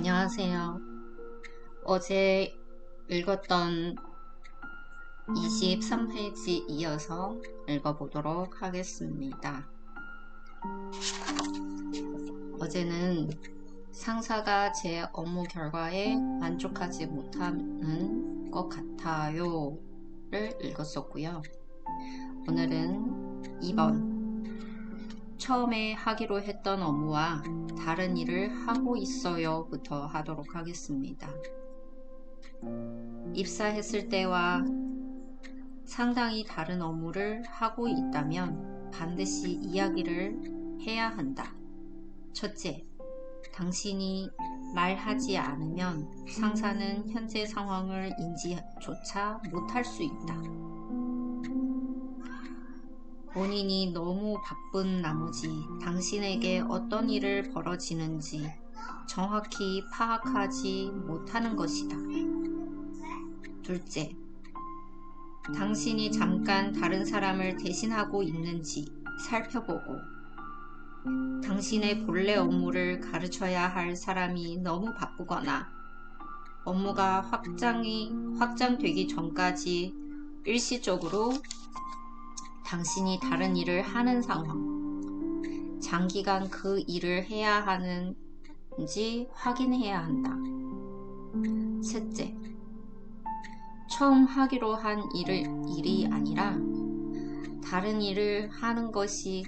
안녕하세요. 어제 읽었던 23페이지 이어서 읽어보도록 하겠습니다. 어제는 상사가 제 업무 결과에 만족하지 못하는 것 같아요 를 읽었었고요. 오늘은 2번 처음에 하기로 했던 업무와 다른 일을 하고 있어요 부터 하도록 하겠습니다. 입사했을 때와 상당히 다른 업무를 하고 있다면 반드시 이야기를 해야 한다. 첫째, 당신이 말하지 않으면 상사는 현재 상황을 인지조차 못할 수 있다. 본인이 너무 바쁜 나머지 당신에게 어떤 일을 벌어지는지 정확히 파악하지 못하는 것이다. 둘째, 당신이 잠깐 다른 사람을 대신하고 있는지 살펴보고 당신의 본래 업무를 가르쳐야 할 사람이 너무 바쁘거나 업무가 확장되기 전까지 일시적으로 당신이 다른 일을 하는 상황, 장기간 그 일을 해야 하는지 확인해야 한다. 셋째, 처음 하기로 한 일이 아니라 다른 일을 하는 것이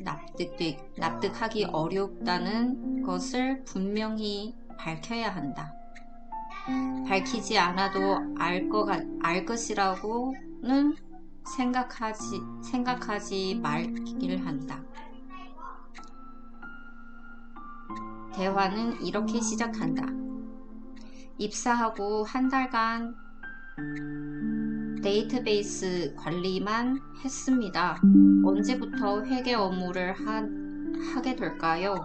납득하기 어렵다는 것을 분명히 밝혀야 한다. 밝히지 않아도 알 것이라고는 생각하지 말기를 한다. 대화는 이렇게 시작한다. 입사하고 한 달간 데이터베이스 관리만 했습니다. 언제부터 회계 업무를 하게 될까요?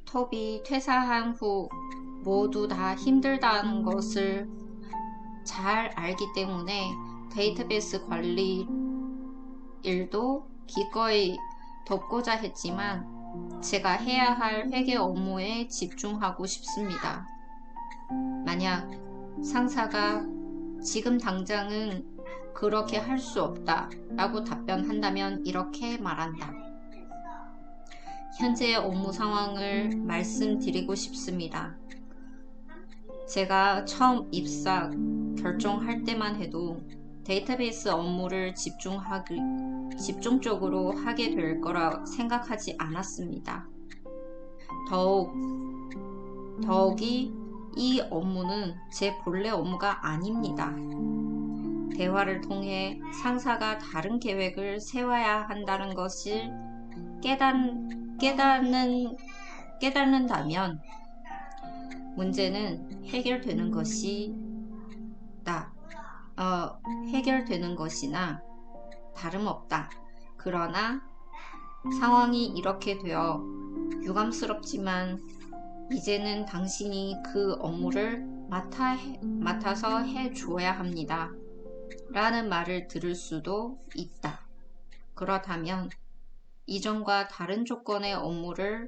톱이 퇴사한 후 모두 다 힘들다는 것을 잘 알기 때문에 데이터베이스 관리 일도 기꺼이 돕고자 했지만 제가 해야 할 회계 업무에 집중하고 싶습니다. 만약 상사가 지금 당장은 그렇게 할 수 없다 라고 답변한다면 이렇게 말한다. 현재의 업무 상황을 말씀드리고 싶습니다. 제가 처음 입사 결정할 때만 해도 데이터베이스 업무를 집중적으로 하게 될 거라 생각하지 않았습니다. 더욱이 이 업무는 제 본래 업무가 아닙니다. 대화를 통해 상사가 다른 계획을 세워야 한다는 것을 깨닫는다면 문제는 해결되는 것이나 다름없다. 그러나 상황이 이렇게 되어 유감스럽지만 이제는 당신이 그 업무를 맡아서 해줘야 합니다. 라는 말을 들을 수도 있다. 그렇다면 이전과 다른 조건의 업무를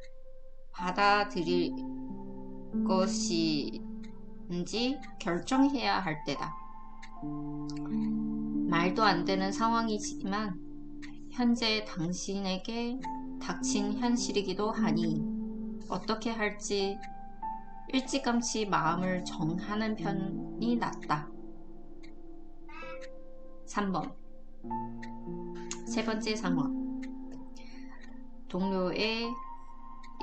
받아들일 것인지 결정해야 할 때다. 말도 안 되는 상황이지만 현재 당신에게 닥친 현실이기도 하니 어떻게 할지 일찌감치 마음을 정하는 편이 낫다. 3번 세 번째 상황. 동료의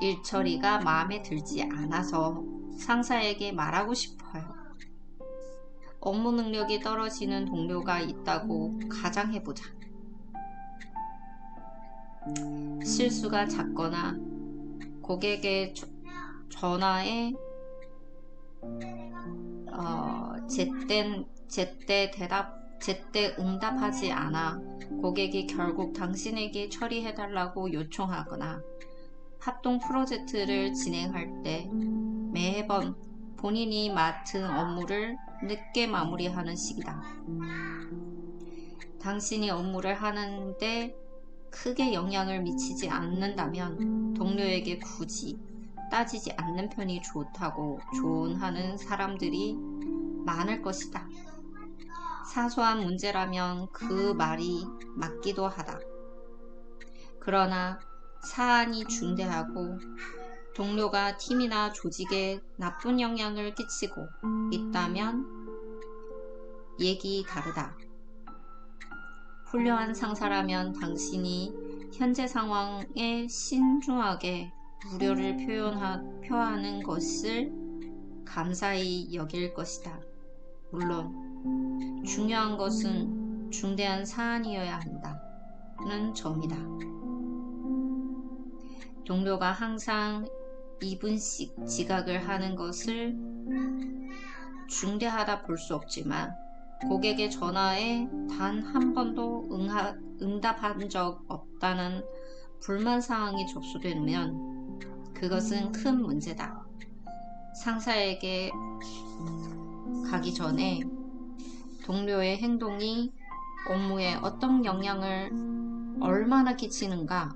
일처리가 마음에 들지 않아서 상사에게 말하고 싶어요. 업무 능력이 떨어지는 동료가 있다고 가정해보자. 실수가 잦거나 고객의 전화에 제때 응답하지 않아 고객이 결국 당신에게 처리해달라고 요청하거나 합동 프로젝트를 진행할 때 매번 본인이 맡은 업무를 늦게 마무리하는 시기다. 당신이 업무를 하는데 크게 영향을 미치지 않는다면 동료에게 굳이 따지지 않는 편이 좋다고 조언하는 사람들이 많을 것이다. 사소한 문제라면 그 말이 맞기도 하다. 그러나 사안이 중대하고 동료가 팀이나 조직에 나쁜 영향을 끼치고 있다면 얘기 다르다. 훌륭한 상사라면 당신이 현재 상황에 신중하게 우려를 표하는 것을 감사히 여길 것이다. 물론 중요한 것은 중대한 사안이어야 한다는 점이다. 동료가 항상 2분씩 지각을 하는 것을 중대하다 볼 수 없지만 고객의 전화에 단 한 번도 응답한 적 없다는 불만사항이 접수되면 그것은 큰 문제다. 상사에게 가기 전에 동료의 행동이 업무에 어떤 영향을 얼마나 끼치는가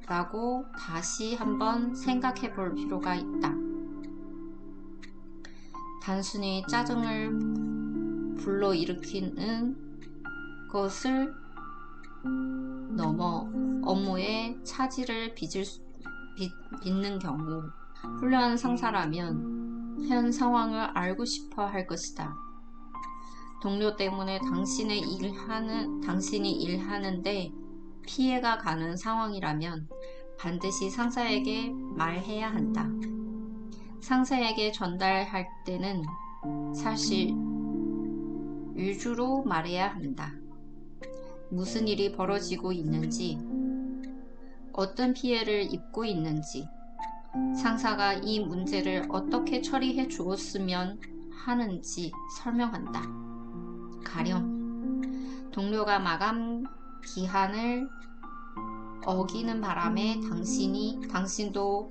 라고 다시 한번 생각해 볼 필요가 있다. 단순히 짜증을 불러일으키는 것을 넘어 업무에 차질을 빚는 경우 훌륭한 상사라면 현 상황을 알고 싶어 할 것이다. 동료 때문에 당신이 일하는데 피해가 가는 상황이라면 반드시 상사에게 말해야 한다. 상사에게 전달할 때는 사실 위주로 말해야 한다. 무슨 일이 벌어지고 있는지, 어떤 피해를 입고 있는지, 상사가 이 문제를 어떻게 처리해 주었으면 하는지 설명한다. 가령 동료가 마감 기한을 어기는 바람에 당신도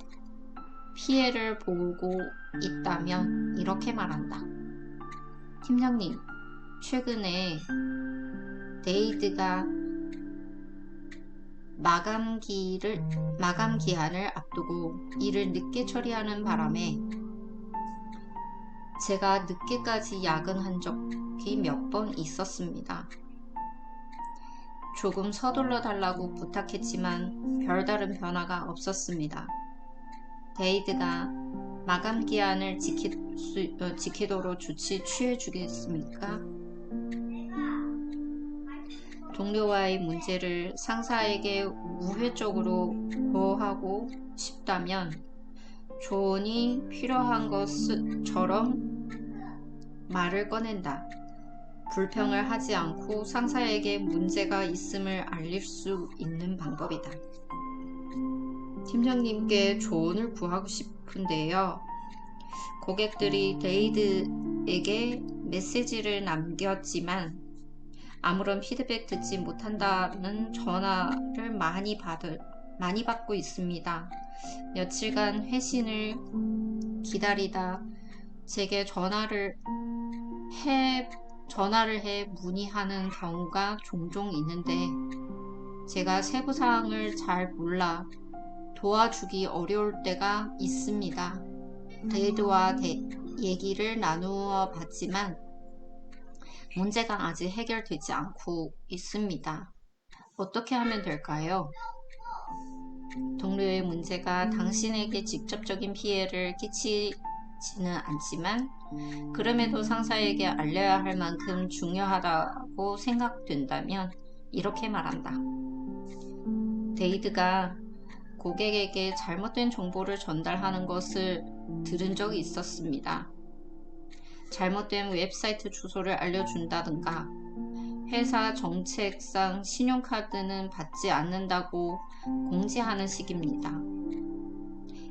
피해를 보고 있다면 이렇게 말한다. 팀장님, 최근에 데이드가 마감 기한을 앞두고 일을 늦게 처리하는 바람에 제가 늦게까지 야근한 적이 몇 번 있었습니다. 조금 서둘러 달라고 부탁했지만 별다른 변화가 없었습니다. 데이드가 마감 기한을 지키도록 조치 취해 주겠습니까? 동료와의 문제를 상사에게 우회적으로 보호하고 싶다면 조언이 필요한 것처럼 말을 꺼낸다. 불평을 하지 않고 상사에게 문제가 있음을 알릴 수 있는 방법이다. 팀장님께 조언을 구하고 싶은데요. 고객들이 데이드에게 메시지를 남겼지만 아무런 피드백 듣지 못한다는 전화를 많이 받고 있습니다. 며칠간 회신을 기다리다 제게 전화를 해 문의하는 경우가 종종 있는데 제가 세부사항을 잘 몰라 도와주기 어려울 때가 있습니다. 데이드와 얘기를 나누어 봤지만 문제가 아직 해결되지 않고 있습니다. 어떻게 하면 될까요? 동료의 문제가 당신에게 직접적인 피해를 끼치지는 않지만 그럼에도 상사에게 알려야 할 만큼 중요하다고 생각된다면 이렇게 말한다. 데이드가 고객에게 잘못된 정보를 전달하는 것을 들은 적이 있었습니다. 잘못된 웹사이트 주소를 알려준다든가 회사 정책상 신용카드는 받지 않는다고 공지하는 식입니다.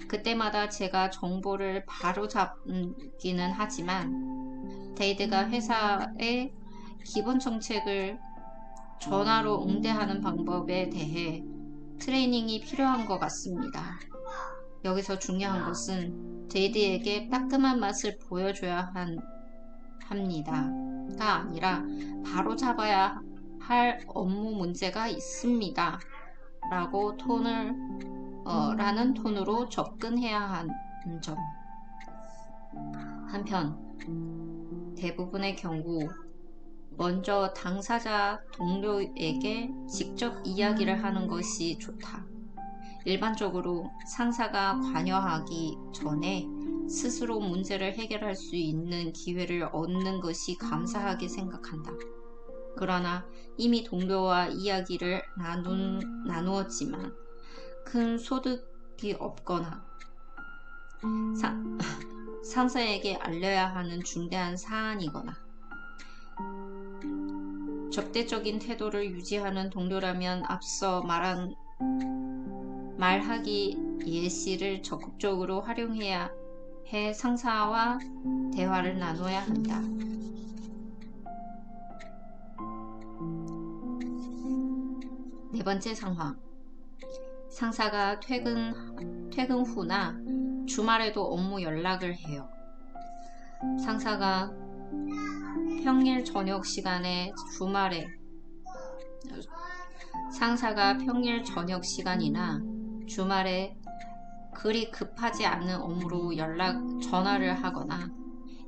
그때마다 제가 정보를 바로잡기는 하지만 데이드가 회사의 기본 정책을 전화로 응대하는 방법에 대해 트레이닝이 필요한 것 같습니다. 여기서 중요한 것은 데이드에게 따끔한 맛을 보여줘야 합니다가 아니라 바로 잡아야 할 업무 문제가 있습니다 라는 톤으로 접근해야 점. 한편 대부분의 경우 먼저 당사자 동료에게 직접 이야기를 하는 것이 좋다. 일반적으로 상사가 관여하기 전에 스스로 문제를 해결할 수 있는 기회를 얻는 것이 감사하게 생각한다. 그러나 이미 동료와 이야기를 나누었지만 큰 소득이 없거나 상사에게 알려야 하는 중대한 사안이거나 적대적인 태도를 유지하는 동료라면 앞서 말하기 예시를 적극적으로 활용해야 해 상사와 대화를 나눠야 한다. 네 번째 상황. 상사가 퇴근 후나 주말에도 업무 연락을 해요. 상사가 평일 저녁 시간이나 주말에 그리 급하지 않은 업무로 전화를 하거나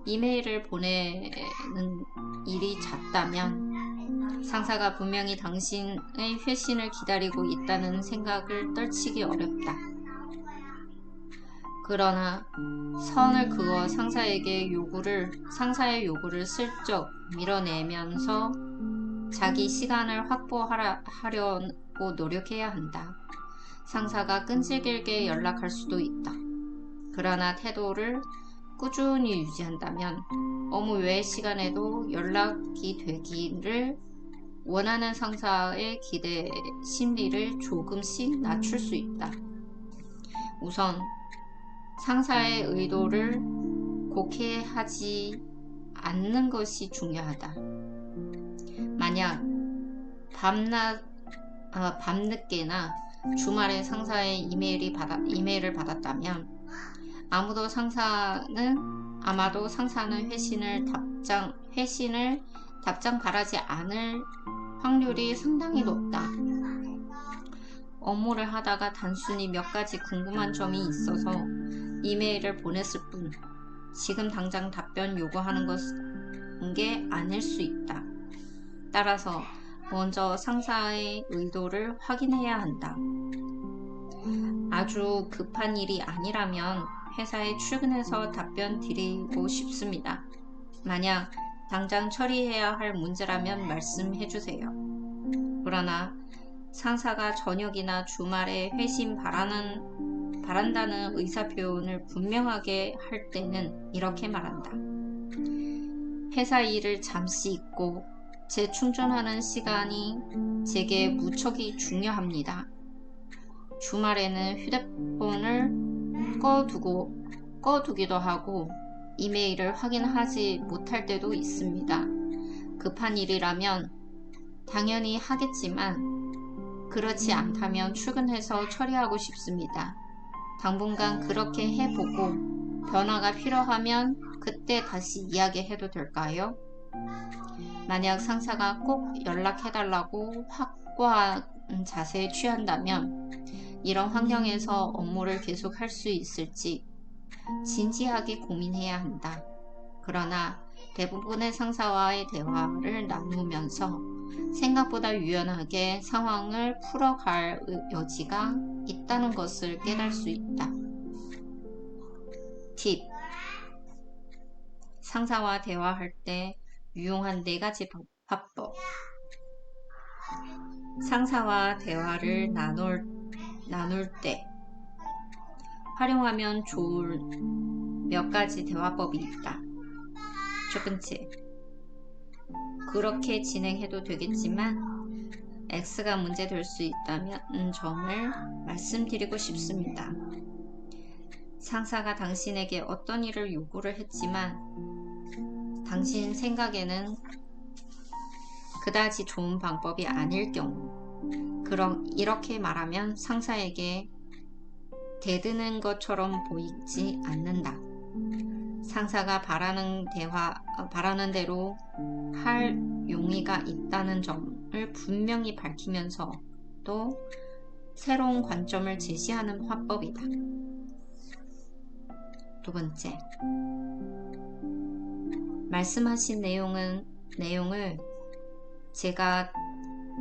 이메일을 보내는 일이 잦다면 상사가 분명히 당신의 회신을 기다리고 있다는 생각을 떨치기 어렵다. 그러나 선을 그어 상사의 요구를 슬쩍 밀어내면서 자기 시간을 확보하려고 노력해야 한다. 상사가 끈질기게 연락할 수도 있다. 그러나 태도를 꾸준히 유지한다면 업무 외 시간에도 연락이 되기를 원하는 상사의 기대 심리를 조금씩 낮출 수 있다. 우선 상사의 의도를 곡해하지 않는 것이 중요하다. 만약 밤늦게나 주말에 상사의 이메일을 받았다면 아마도 상사는 회신을 답장 바라지 않을 확률이 상당히 높다. 업무를 하다가 단순히 몇 가지 궁금한 점이 있어서 이메일을 보냈을 뿐 지금 당장 답변 요구하는 게 아닐 수 있다. 따라서 먼저 상사의 의도를 확인해야 한다. 아주 급한 일이 아니라면 회사에 출근해서 답변 드리고 싶습니다. 만약 당장 처리해야 할 문제라면 말씀해 주세요. 그러나 상사가 저녁이나 주말에 회신 바란다는 의사표현을 분명하게 할 때는 이렇게 말한다. 회사 일을 잠시 잊고 재충전하는 시간이 제게 무척이 중요합니다. 주말에는 휴대폰을 꺼두기도 하고 이메일을 확인하지 못할 때도 있습니다. 급한 일이라면 당연히 하겠지만 그렇지 않다면 출근해서 처리하고 싶습니다. 당분간 그렇게 해보고 변화가 필요하면 그때 다시 이야기해도 될까요? 만약 상사가 꼭 연락해달라고 확고한 자세에 취한다면 이런 환경에서 업무를 계속 할 수 있을지 진지하게 고민해야 한다. 그러나 대부분의 상사와의 대화를 나누면서 생각보다 유연하게 상황을 풀어갈 여지가 있다는 것을 깨달을 수 있다. 팁. 상사와 대화할 때 유용한 4가지 화법. 상사와 대화를 나눌 때 활용하면 좋을 몇 가지 대화법이 있다. 첫 번째, 그렇게 진행해도 되겠지만 X가 문제될 수 있다는 점을 말씀드리고 싶습니다. 상사가 당신에게 어떤 일을 요구를 했지만 당신 생각에는 그다지 좋은 방법이 아닐 경우, 그럼 이렇게 말하면 상사에게 대드는 것처럼 보이지 않는다. 상사가 바라는 대로 할 용의가 있다는 점을 분명히 밝히면서 또 새로운 관점을 제시하는 화법이다. 두 번째, 말씀하신 내용을 제가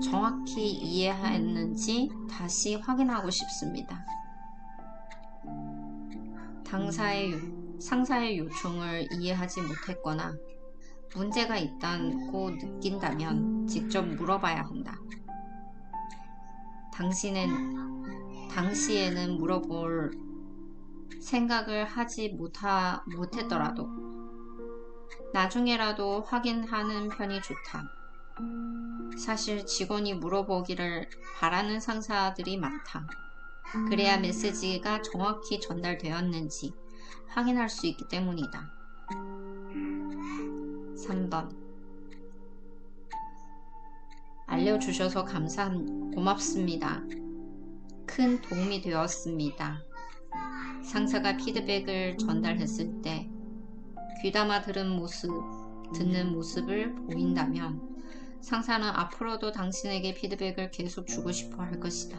정확히 이해했는지 다시 확인하고 싶습니다. 상사의 요청을 이해하지 못했거나 문제가 있다고 느낀다면 직접 물어봐야 한다. 당시에는 물어볼 생각을 하지 못했더라도 나중에라도 확인하는 편이 좋다. 사실 직원이 물어보기를 바라는 상사들이 많다. 그래야 메시지가 정확히 전달되었는지 확인할 수 있기 때문이다. 3번, 알려주셔서 고맙습니다. 큰 도움이 되었습니다. 상사가 피드백을 전달했을 때 귀담아 듣는 모습을 보인다면 상사는 앞으로도 당신에게 피드백을 계속 주고 싶어 할 것이다.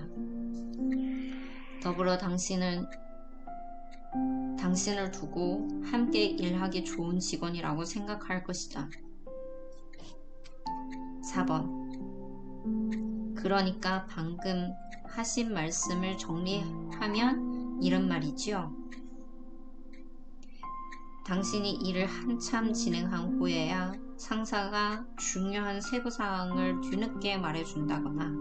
더불어 당신을 두고 함께 일하기 좋은 직원이라고 생각할 것이다. 4번, 그러니까 방금 하신 말씀을 정리하면 이런 말이지요. 당신이 일을 한참 진행한 후에야 상사가 중요한 세부사항을 뒤늦게 말해준다거나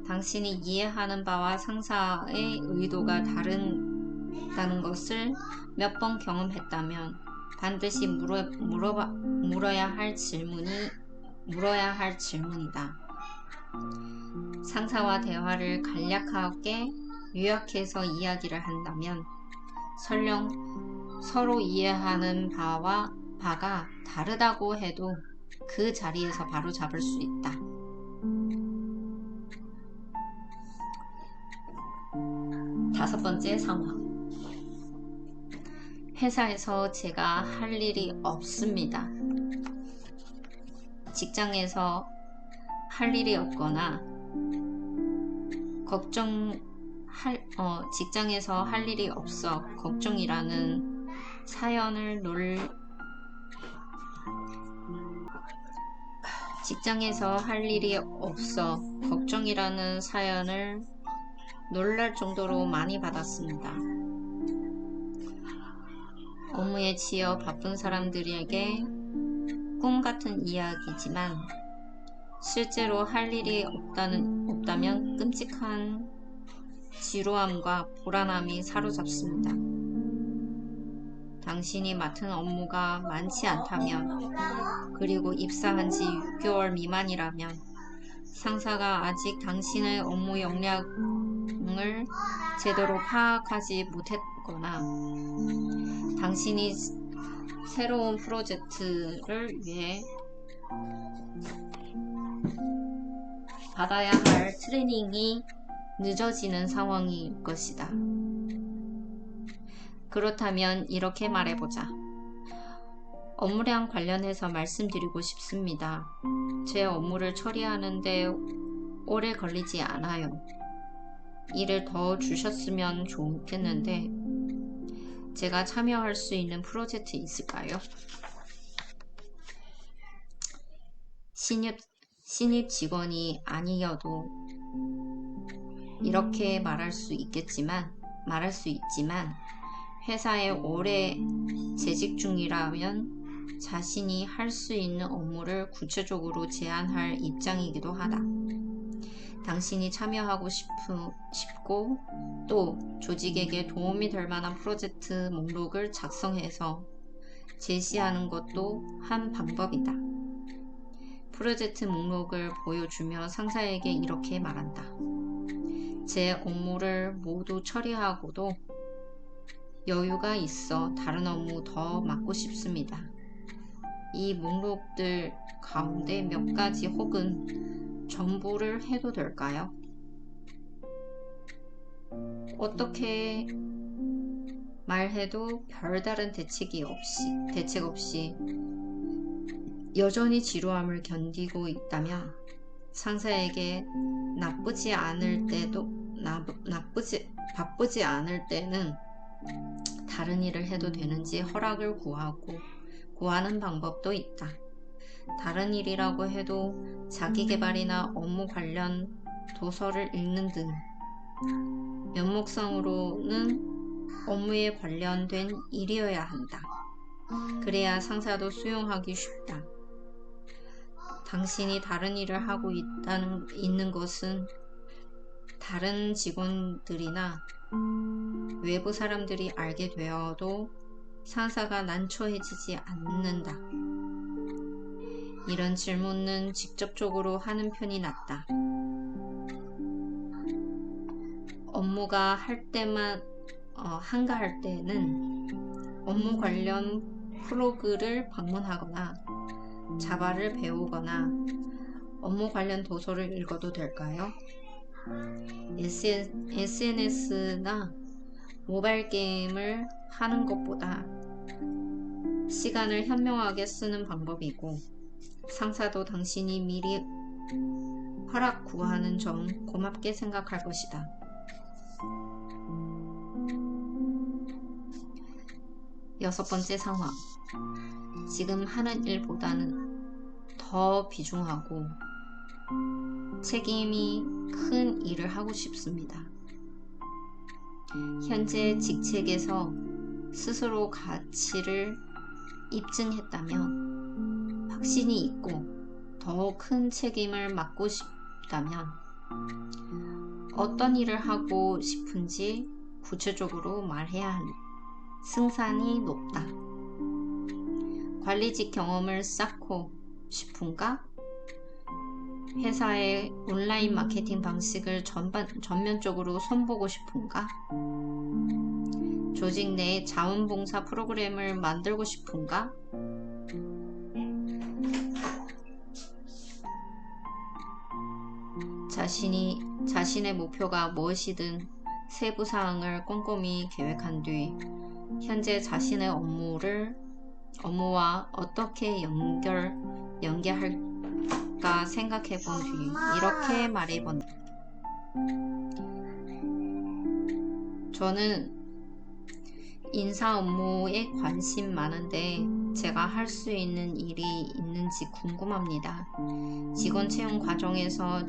당신이 이해하는 바와 상사의 의도가 다르다는 것을 몇 번 경험했다면 반드시 물어야 할 질문이다. 상사와 대화를 간략하게 요약해서 이야기를 한다면 설령 서로 이해하는 바가 다르다고 해도 그 자리에서 바로 잡을 수 있다. 5번째 상황. 회사에서 제가 할 일이 없습니다. 직장에서 할 일이 없거나 직장에서 할 일이 없어 걱정이라는 사연을 놀랄 정도로 많이 받았습니다. 업무에 치여 바쁜 사람들에게 꿈 같은 이야기지만 실제로 할 일이 없다면 끔찍한 지루함과 불안함이 사로잡습니다. 당신이 맡은 업무가 많지 않다면, 그리고 입사한 지 6개월 미만이라면 상사가 아직 당신의 업무 역량을 제대로 파악하지 못했거나 당신이 새로운 프로젝트를 위해 받아야 할 트레이닝이 늦어지는 상황일 것이다. 그렇다면 이렇게 말해보자. 업무량 관련해서 말씀드리고 싶습니다. 제 업무를 처리하는데 오래 걸리지 않아요. 일을 더 주셨으면 좋겠는데 제가 참여할 수 있는 프로젝트 있을까요? 신입 직원이 아니어도 이렇게 말할 수 있지만 회사에 오래 재직 중이라면 자신이 할 수 있는 업무를 구체적으로 제안할 입장이기도 하다. 당신이 참여하고 싶고 또 조직에게 도움이 될 만한 프로젝트 목록을 작성해서 제시하는 것도 한 방법이다. 프로젝트 목록을 보여주며 상사에게 이렇게 말한다. 제 업무를 모두 처리하고도 여유가 있어 다른 업무 더 맡고 싶습니다. 이 목록들 가운데 몇 가지 혹은 전부를 해도 될까요? 어떻게 말해도 별다른 대책 없이 여전히 지루함을 견디고 있다면 상사에게 바쁘지 않을 때는 다른 일을 해도 되는지 허락을 구하는 방법도 있다. 다른 일이라고 해도 자기계발이나 업무 관련 도서를 읽는 등 면목상으로는 업무에 관련된 일이어야 한다. 그래야 상사도 수용하기 쉽다. 당신이 다른 일을 하고 있는 것은 다른 직원들이나 외부 사람들이 알게 되어도 상사가 난처해지지 않는다. 이런 질문은 직접적으로 하는 편이 낫다. 업무가 한가할 때는 업무 관련 프로그를 방문하거나 자바를 배우거나 업무 관련 도서를 읽어도 될까요? SNS나 모바일 게임을 하는 것보다 시간을 현명하게 쓰는 방법이고 상사도 당신이 미리 허락 구하는 점 고맙게 생각할 것이다. 여섯 번째 상황. 지금 하는 일보다는 더 비중하고 책임이 큰 일을 하고 싶습니다. 현재 직책에서 스스로 가치를 입증했다면, 확신이 있고 더 큰 책임을 맡고 싶다면 어떤 일을 하고 싶은지 구체적으로 말해야 합니다. 승산이 높다. 관리직 경험을 쌓고 싶은가? 회사의 온라인 마케팅 방식을 전면적으로 손보고 싶은가? 조직 내 자원봉사 프로그램을 만들고 싶은가? 자신의 목표가 무엇이든 세부 사항을 꼼꼼히 계획한 뒤 현재 자신의 업무와 어떻게 연계할까 생각해 본 뒤 이렇게 말해 본다. 저는 인사 업무에 관심 많은데 제가 할 수 있는 일이 있는지 궁금합니다. 직원 채용 과정에서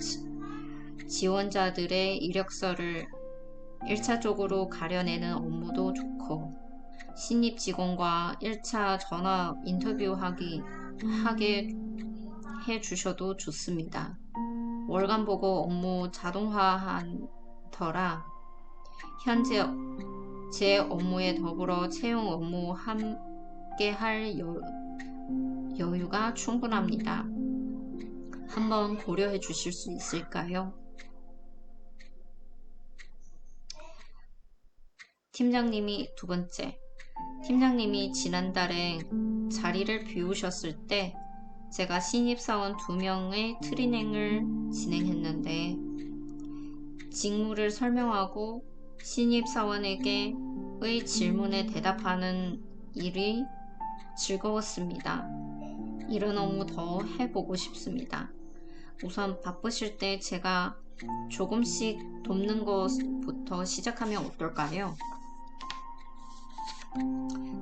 지원자들의 이력서를 1차적으로 가려내는 업무도 좋고 신입 직원과 1차 전화 인터뷰하게 해주셔도 좋습니다. 월간 보고 업무 자동화한 터라 현재 제 업무에 더불어 채용 업무 함께 할 여유가 충분합니다. 한번 고려해 주실 수 있을까요? 두 번째, 팀장님이 지난달에 자리를 비우셨을 때 제가 신입사원 2명의 트레이닝을 진행했는데 직무를 설명하고 신입사원에게의 질문에 대답하는 일이 즐거웠습니다. 이런 업무 더 해보고 싶습니다. 우선 바쁘실 때 제가 조금씩 돕는 것부터 시작하면 어떨까요?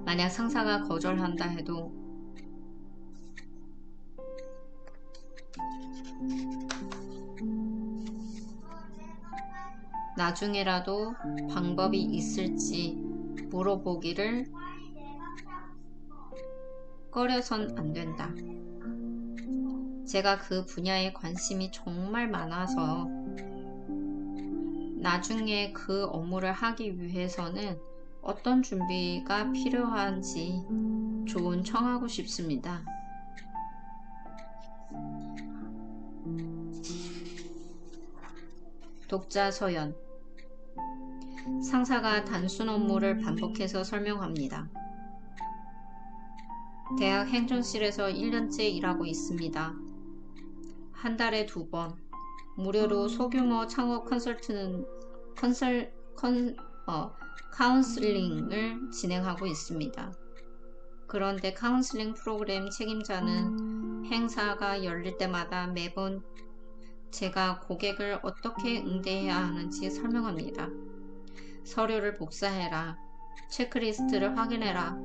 만약 상사가 거절한다 해도 나중에라도 방법이 있을지 물어보기를 꺼려선 안 된다. 제가 그 분야에 관심이 정말 많아서 나중에 그 업무를 하기 위해서는 어떤 준비가 필요한지 조언 청하고 싶습니다. 독자 서연. 상사가 단순 업무를 반복해서 설명합니다. 대학 행정실에서 1년째 일하고 있습니다. 한 달에 2번 무료로 소규모 창업 카운슬링을 진행하고 있습니다. 그런데 카운슬링 프로그램 책임자는 행사가 열릴 때마다 매번 제가 고객을 어떻게 응대해야 하는지 설명합니다. 서류를 복사해라. 체크리스트를 확인해라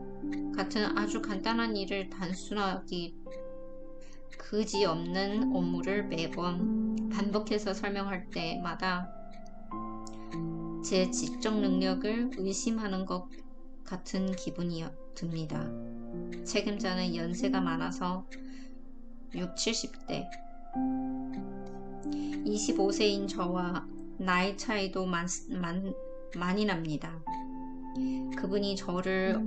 같은 아주 간단한 일을 단순하기 그지없는 업무를 매번 반복해서 설명할 때마다 제 지적 능력을 의심하는 것 같은 기분이 듭니다. 책임자는 연세가 많아서 60, 70대 25세인 저와 나이 차이도 많이 납니다. 그분이 저를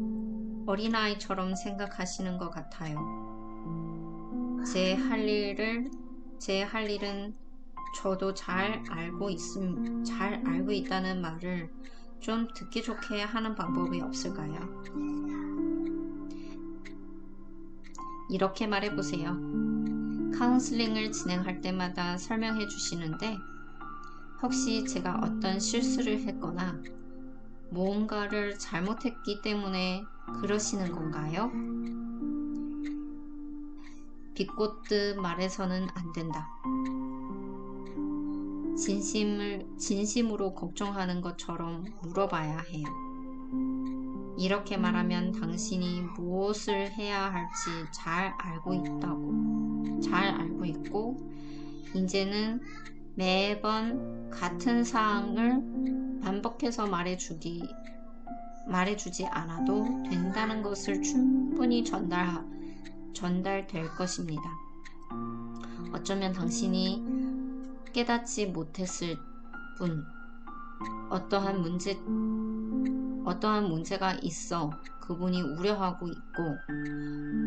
어린아이처럼 생각하시는 것 같아요. 제 할 일은 저도 잘 알고 있다는 말을 좀 듣기 좋게 하는 방법이 없을까요? 이렇게 말해보세요. 카운슬링을 진행할 때마다 설명해 주시는데 혹시 제가 어떤 실수를 했거나 무언가를 잘못했기 때문에 그러시는 건가요? 비꼬듯 말해서는 안 된다. 진심으로 걱정하는 것처럼 물어봐야 해요. 이렇게 말하면 당신이 무엇을 해야 할지 잘 알고 있고 이제는 매번 같은 사항을 반복해서 말해주지 않아도 된다는 것을 충분히 전달될 것입니다. 어쩌면 당신이 깨닫지 못했을 뿐 어떠한 문제가 있어 그분이 우려하고 있고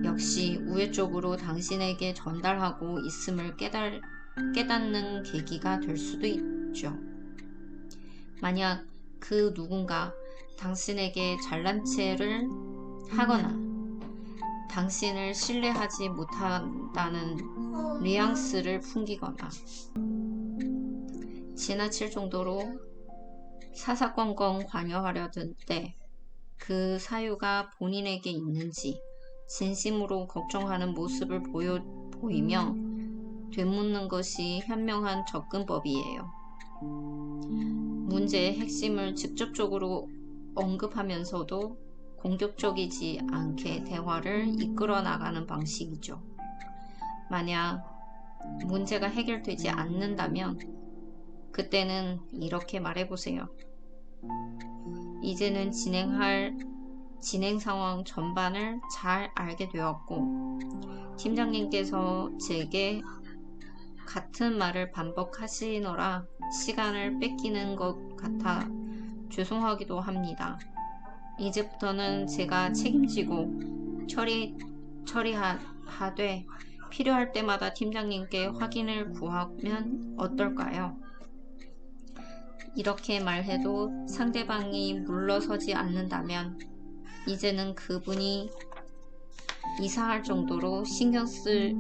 역시 우회 쪽으로 당신에게 전달하고 있음을 깨닫는 계기가 될 수도 있죠. 만약 그 누군가 당신에게 잘난 체를 하거나 당신을 신뢰하지 못한다는 뉘앙스를 풍기거나 지나칠 정도로 사사건건 관여하려던 때 그 사유가 본인에게 있는지 진심으로 걱정하는 모습을 보이며 되묻는 것이 현명한 접근법이에요. 문제의 핵심을 직접적으로 언급하면서도 공격적이지 않게 대화를 이끌어 나가는 방식이죠. 만약 문제가 해결되지 않는다면 그때는 이렇게 말해보세요. 이제는 진행 상황 전반을 잘 알게 되었고 팀장님께서 제게 같은 말을 반복하시느라 시간을 뺏기는 것 같아 죄송하기도 합니다. 이제부터는 제가 책임지고 처리하되 필요할 때마다 팀장님께 확인을 구하면 어떨까요? 이렇게 말해도 상대방이 물러서지 않는다면 이제는 그분이 이상할 정도로 신경을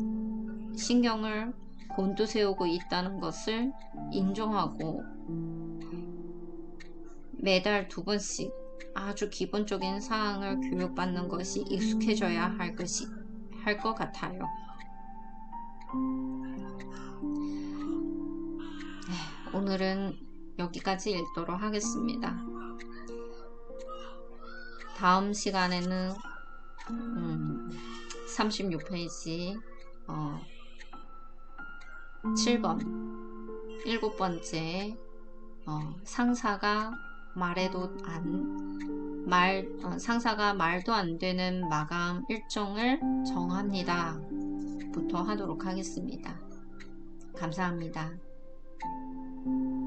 곤두세우고 있다는 것을 인정하고 매달 2번씩 아주 기본적인 사항을 교육받는 것이 익숙해져야 할 것 같아요. 오늘은 여기까지 읽도록 하겠습니다. 다음 시간에는 36페이지 7번 7번째 상사가 말도 안 되는 마감 일정을 정합니다. 부터 하도록 하겠습니다. 감사합니다.